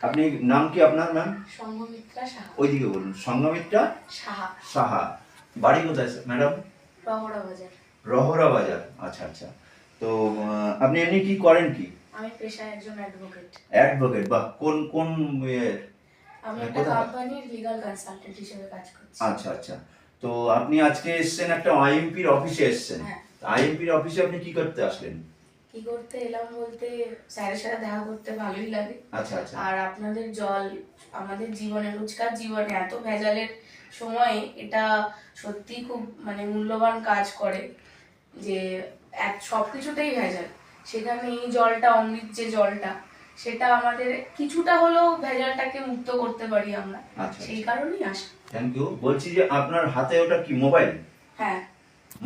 আপনি নাম কি আপনার ম্যাম? সংঘমিত্রা সাহা। ওইদিকে বলুন। সংঘমিত্রা সাহা। সাহা। বাড়ি কোথায় ম্যাডাম? রহরা বাজার। রহরা বাজার। আচ্ছা আচ্ছা। তো আপনি এমনি কি করেন কি? আমি পেশায় একজন অ্যাডভোকেট। অ্যাডভোকেট? বাহ, কোন কোন আমি একটা কোম্পানির লিগ্যাল কনসালটেন্ট হিসেবে কাজ করছি। আচ্ছা আচ্ছা। তো আপনি আজকে এসেছেন একটা আইএমপির অফিসে এসেছেন। আইএমপির অফিসে আপনি কি করতে আসলেন? কি করতে এলাম বলতে স্যারের সাথে দেখা করতে ভালোই লাগে। আচ্ছা আচ্ছা। আর আপনাদের জল আমাদের জীবনে, রোজকার জীবনে এত ভেজালের সময়ে এটা সত্যি খুব মানে মূল্যবান কাজ করে যে সবকিছুতেই ভেজাল, সেখানে এই জলটা, অমৃত যে জলটা, সেটা আমাদের কিছুটা হলেও ভেজালটাকে মুক্ত করতে পারি আমরা। সেই কারণেই আসা। Thank you. বলছি যে আপনার হাতে ওটা কি মোবাইল? হ্যাঁ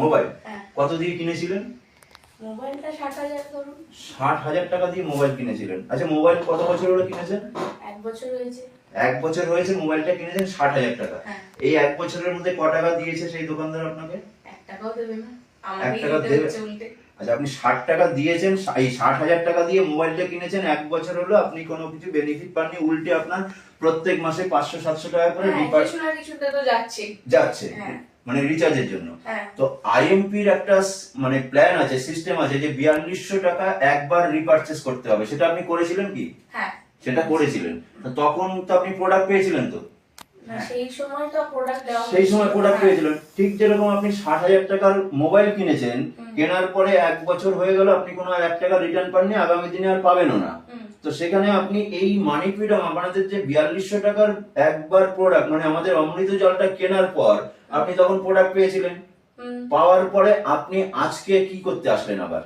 মোবাইল। হ্যাঁ। কত দিয়ে কিনেছিলেন? মোবাইলটা 60,000 ধরুন। 60,000 টাকা দিয়ে মোবাইল কিনেছিলেন। আচ্ছা, মোবাইল কত বছর হলো কিনেছেন? 1 বছর হয়েছে। 1 বছর হয়েছে মোবাইলটা কিনেছেন 60,000 টাকা। এই 1 বছরের মধ্যে ক টাকা দিয়েছে সেই দোকানদার আপনাকে? 1 টাকাও দেবে না। 1 টাকা দেবে? আচ্ছা, আপনি 60 টাকা দিয়েছেন, এই 60,000 টাকা দিয়ে মোবাইলটা কিনেছেন, 1 বছর হলো, আপনি কোনো কিছু বেনিফিট পাননি, উল্টে আপনার প্রত্যেক মাসে 500-700 টাকা করে কিছুতে তো যাচ্ছে মানে রিচার্জের জন্য। তো আইএমপির একটা মানে প্ল্যান আছে, সিস্টেম আছে যে 4200 টাকা একবার রিপারচেজ করতে হবে। সেটা আপনি করেছিলেন কি? হ্যাঁ, সেটা করেছিলেন। তো তখন তো আপনি প্রোডাক্ট পেয়েছিলেন তো? সেই সময় তো প্রোডাক্ট দেওয়া, সেই সময় প্রোডাক্ট পেয়েছিলেন। ঠিক যেরকম আপনি 60,000 টাকার মোবাইল কিনেছেন, কেনার পরে 1 বছর হয়ে গেল, আপনি কোনো 1 টাকা রিটার্ন পাননি, আগামী দিনে আর পাবেনও না। তো সেখানে আপনি এই মানি ফ্রিডম, আমাদের যে 4200 টাকার একবার প্রোডাক্ট, মানে আমাদের অমৃত জলটা কেনার পর আপনি তখন প্রোডাক্ট পেয়েছিলেন। পাওয়ার পরে আপনি আজকে কি করতে আসলেন আবার?